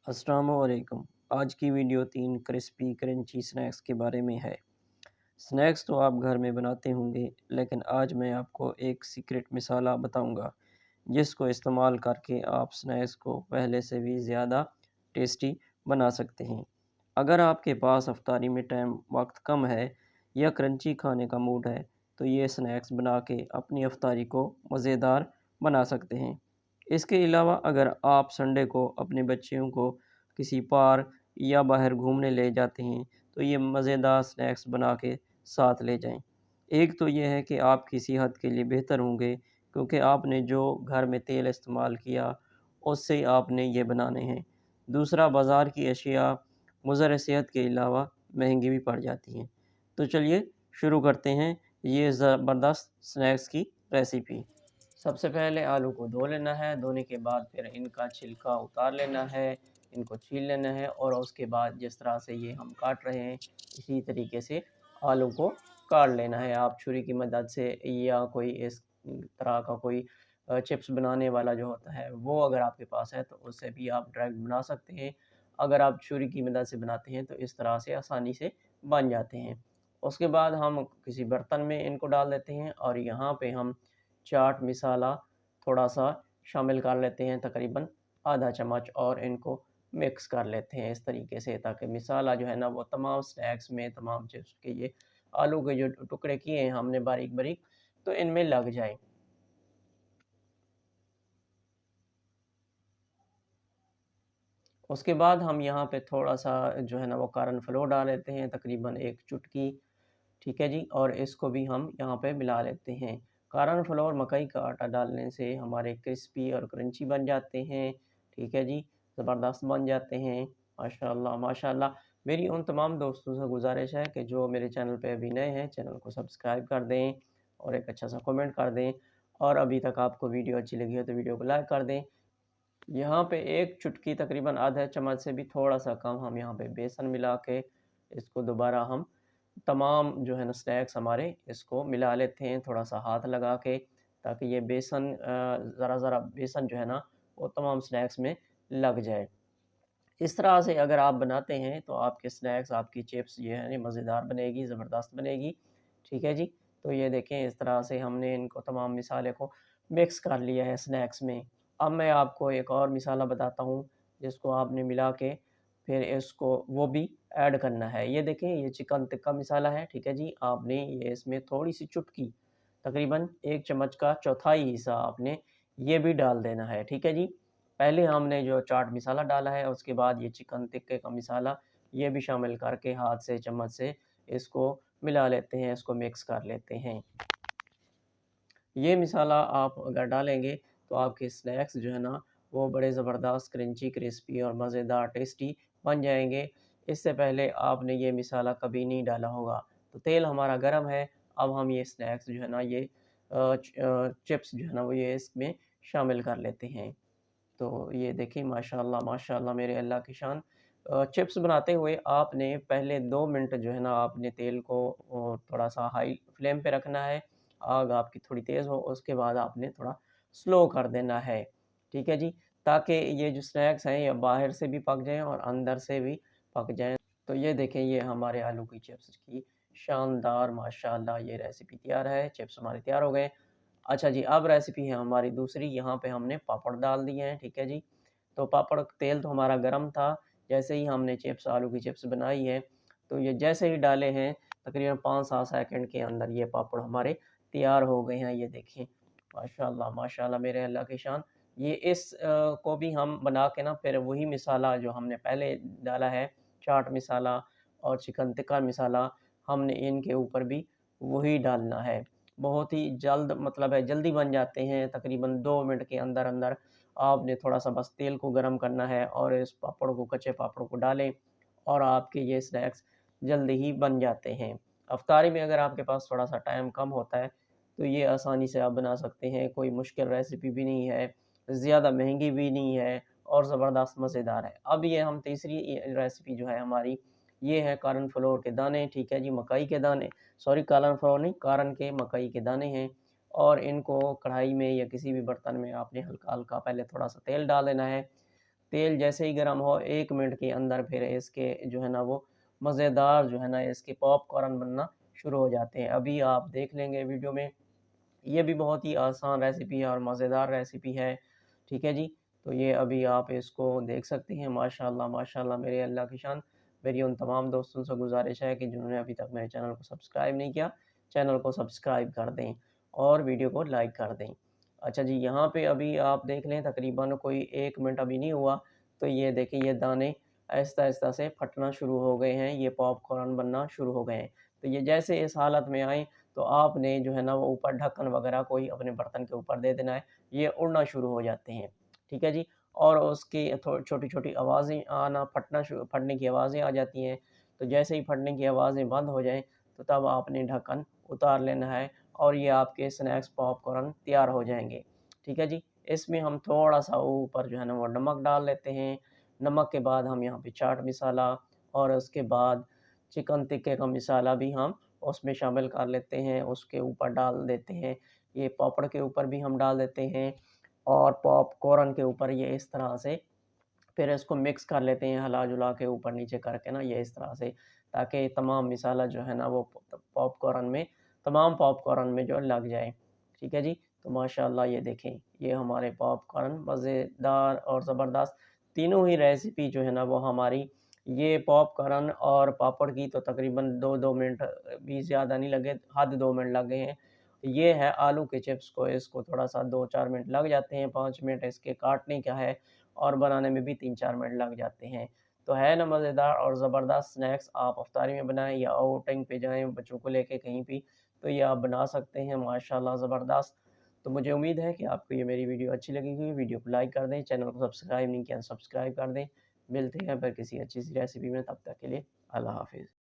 अस्सलाम वालेकुम। आज की वीडियो 3 क्रिस्पी क्रंची स्नैक्स के बारे में है। स्नैक्स तो आप घर में बनाते होंगे, लेकिन आज मैं आपको एक सीक्रेट मसाला बताऊंगा, जिसको इस्तेमाल करके आप स्नैक्स को पहले से भी ज़्यादा टेस्टी बना सकते हैं। अगर आपके पास अफ्तारी में वक्त कम है या क्रंची खाने का मूड है, तो ये स्नैक्स बना के अपनी अफ्तारी को मज़ेदार बना सकते हैं। इसके अलावा अगर आप संडे को अपने बच्चियों को किसी पार्क या बाहर घूमने ले जाते हैं, तो ये मज़ेदार स्नैक्स बना के साथ ले जाएं। एक तो ये है कि आपकी सेहत के लिए बेहतर होंगे, क्योंकि आपने जो घर में तेल इस्तेमाल किया उससे आपने ये बनाने हैं। दूसरा, बाज़ार की अशिया मुज़र सेहत के अलावा महंगी भी पड़ जाती हैं। तो चलिए शुरू करते हैं ये ज़बरदस्त स्नैक्स की रेसिपी। सबसे पहले आलू को धो लेना है। धोने के बाद फिर इनका छिलका उतार लेना है, इनको छील लेना है और उसके बाद जिस तरह से ये हम काट रहे हैं, इसी तरीके से आलू को काट लेना है। आप छुरी की मदद से या कोई इस तरह का कोई चिप्स बनाने वाला जो होता है, वो अगर आपके पास है तो उससे भी आप डायरेक्ट बना सकते हैं। अगर आप छुरी की मदद से बनाते हैं तो इस तरह से आसानी से बन जाते हैं। उसके बाद हम किसी बर्तन में इनको डाल देते हैं और यहाँ पे हम चाट मसाला थोड़ा-सा शामिल कर लेते हैं, तकरीबन आधा चम्मच, और इनको मिक्स कर लेते हैं इस तरीके से, ताकि मसाला जो है ना वो तमाम स्नैक्स में, तमाम चिप्स के ये आलू के जो टुकड़े किए हैं हमने बारीक-बारीक, तो इनमें लग जाए। उसके बाद हम यहाँ पे थोड़ा-सा जो है ना वो कॉर्न फ्लोर डाल लेते हैं, तकरीबन 1 चुटकी, ठीक है जी? और इसको भी हम यहाँ पे मिला लेते हैं। कॉर्न फ्लोर, मकई का आटा डालने से हमारे क्रिस्पी और क्रंची बन जाते हैं, ठीक है जी? ज़बरदस्त बन जाते हैं, माशाअल्लाह, माशाअल्लाह। मेरी उन तमाम दोस्तों से गुज़ारिश है कि जो मेरे चैनल पे अभी नए हैं, चैनल को सब्सक्राइब कर दें और एक अच्छा-सा कमेंट कर दें, और अभी तक आपको वीडियो अच्छी लगी है तो वीडियो को लाइक कर दें। यहाँ पे 1 चुटकी, तकरीबन आधा चम्मच से भी थोड़ा-सा कम, हम यहाँ पे बेसन मिला के इसको दोबारा हम तमाम जो है ना स्नैक्स हमारे, इसको मिला लेते हैं थोड़ा-सा हाथ लगा के, ताकि ये बेसन ज़रा-ज़रा बेसन जो है ना वो तमाम स्नैक्स में लग जाए। इस तरह से अगर आप बनाते हैं तो आपके स्नैक्स, आपकी चिप्स ये है मज़ेदार बनेगी, ज़बरदस्त बनेगी। ठीक है जी? तो ये देखें, इस तरह से हमने इनको तमाम मसाले को मिक्स कर लिया है स्नैक्स में। अब मैं आपको एक और मसाला बताता हूँ, जिसको आपने मिला के फिर इसको वो भी ऐड करना है। ये देखें, ये चिकन टिक्का मसाला है, ठीक है जी? आपने ये इसमें थोड़ी-सी चुटकी, तकरीबन 1 चम्मच का चौथाई हिस्सा आपने ये भी डाल देना है, ठीक है जी? पहले हमने जो चाट मसाला डाला है, उसके बाद ये चिकन टिक्के का मसाला, ये भी शामिल करके हाथ से, चम्मच से इसको मिला लेते हैं, इसको मिक्स कर लेते हैं। ये मसाला आप अगर डालेंगे तो आपके स्नैक्स जो है ना वो बड़े ज़बरदस्त क्रंची, क्रिस्पी और मज़ेदार टेस्टी बन जाएँगे। इससे पहले आपने ये मसाला कभी नहीं डाला होगा। तो तेल हमारा गरम है, अब हम ये स्नैक्स जो है ना ये चिप्स जो है ना वो ये इसमें शामिल कर लेते हैं। तो ये देखिए, माशाअल्लाह, माशाअल्लाह, मेरे अल्लाह की शान। चिप्स बनाते हुए आपने पहले 2 मिनट जो है ना आपने तेल को थोड़ा-सा हाई फ्लेम पे रखना है। आग आपकी थोड़ी तेज़ हो, उसके बाद आपने थोड़ा स्लो कर देना है। ठीक है जी? ताकि ये जो स्नैक्स हैं ये बाहर से भी पक जाएँ और अंदर से भी पक जाएँ। तो ये देखें, ये हमारे आलू की चिप्स की शानदार, माशाअल्लाह, ये रेसिपी तैयार है। चिप्स हमारे तैयार हो गए। अच्छा जी, अब रेसिपी है हमारी दूसरी। यहाँ पे हमने पापड़ डाल दिए हैं, ठीक है जी। तो पापड़, तेल तो हमारा गरम था। जैसे ही हमने चिप्स, आलू की चिप्स बनाई है, तो ये जैसे ही डाले हैं, तकरीबन 5-7 सेकंड के अंदर ये पापड़ हमारे तैयार हो गए हैं। ये देखें, माशाअल्लाह, माशाअल्लाह, मेरे अल्लाह की शान। ये को भी हम बना के ना फिर वही मसाला जो हमने पहले डाला है, चाट मसाला और चिकन टिक्का मसाला, हमने इनके ऊपर भी वही डालना है। बहुत ही जल्द, मतलब है जल्दी बन जाते हैं, तकरीबन 2 मिनट के अंदर-अंदर। आपने थोड़ा-सा बस तेल को गरम करना है और इस पापड़ को, कच्चे पापड़ को डालें और आपके ये स्नैक्स जल्दी ही बन जाते हैं। अफ्तारी में अगर आपके पास थोड़ा-सा टाइम कम होता है, तो ये आसानी से आप बना सकते हैं। कोई मुश्किल रेसिपी भी नहीं है, ज़्यादा महँगी भी नहीं है और ज़बरदस्त मज़ेदार है। अब ये हम तीसरी रेसिपी जो है हमारी, ये है कॉर्न फ्लोर के दाने, ठीक है जी, मकई के दाने। सॉरी, कॉर्न फ्लोर नहीं, कॉर्न के, मकई के दाने हैं। और इनको कढ़ाई में या किसी भी बर्तन में आपने हल्का-हल्का पहले थोड़ा-सा तेल डाल देना है। तेल जैसे ही गर्म हो 1 मिनट के अंदर फिर इसके जो है ना वो मज़ेदार जो है ना इसके पॉपकॉर्न बनना शुरू हो जाते हैं। अभी आप देख लेंगे वीडियो में, ये भी बहुत ही आसान रेसिपी है और मज़ेदार रेसिपी है, ठीक है जी। तो ये अभी आप इसको देख सकते हैं। माशाअल्लाह माशाअल्लाह, मेरे अल्लाह की शान। मेरी उन तमाम दोस्तों से गुज़ारिश है कि जिन्होंने अभी तक मेरे चैनल को सब्सक्राइब नहीं किया, चैनल को सब्सक्राइब कर दें और वीडियो को लाइक कर दें। अच्छा जी, यहाँ पे अभी आप देख लें तकरीबन कोई 1 मिनट अभी नहीं हुआ, तो ये देखिए ये दाने आहिस्ता-आहिस्ता से फटना शुरू हो गए हैं, ये पॉपकॉर्न बनना शुरू हो गए हैं। तो ये जैसे इस हालत में आएँ, तो आपने जो है ना वो ऊपर ढक्कन वगैरह कोई अपने बर्तन के ऊपर दे देना है, ये उड़ना शुरू हो जाते हैं, ठीक है जी। और उसकी छोटी-छोटी आवाज़ें आना, फटने की आवाज़ें आ जाती हैं, तो जैसे ही फटने की आवाज़ें बंद हो जाएँ, तो तब आपने ढक्कन उतार लेना है और ये आपके स्नैक्स पॉपकॉर्न तैयार हो जाएँगे, ठीक है जी। इसमें हम थोड़ा-सा ऊपर जो है ना वो नमक डाल लेते हैं, नमक के बाद हम यहाँ पे चाट मसाला और उसके बाद चिकन टिक्के का मसाला भी हम उसमें शामिल कर लेते हैं, उसके ऊपर डाल देते हैं। ये पापड़ के ऊपर भी हम डाल देते हैं और पॉपकॉर्न के ऊपर ये इस तरह से फिर इसको मिक्स कर लेते हैं हिला-जुला के ऊपर-नीचे करके ना ये इस तरह से, ताकि तमाम मसाला जो है ना वो पॉपकॉर्न में तमाम पॉपकॉर्न में जो लग जाए। ठीक है जी? तो माशाअल्लाह ये देखें, ये हमारे पॉपकॉर्न मज़ेदार और ज़बरदस्त तीनों ही रेसिपी जो है ना वो हमारी ये पॉपकॉर्न और पापड़ की तो तकरीबन 2-2 मिनट भी ज़्यादा नहीं लगे, हद 2 मिनट लग गए हैं। ये है आलू के चिप्स को इसको थोड़ा-सा 2-4 मिनट लग जाते हैं, 5 मिनट इसके काटने का है और बनाने में भी 3-4 मिनट लग जाते हैं। तो है ना मज़ेदार और ज़बरदस्त स्नैक्स, आप इफ्तारी में बनाएँ या आउटिंग पे जाएँ बच्चों को लेके कहीं भी, तो ये आप बना सकते हैं माशाअल्लाह ज़बरदस्त। तो मुझे उम्मीद है कि आपको ये मेरी वीडियो अच्छी लगी होगी। वीडियो को लाइक कर दें, चैनल को सब्सक्राइब नहीं किया तो सब्सक्राइब कर दें। मिलते हैं फिर किसी अच्छी सी रेसिपी में, तब तक के लिए अल्लाह हाफ़िज़।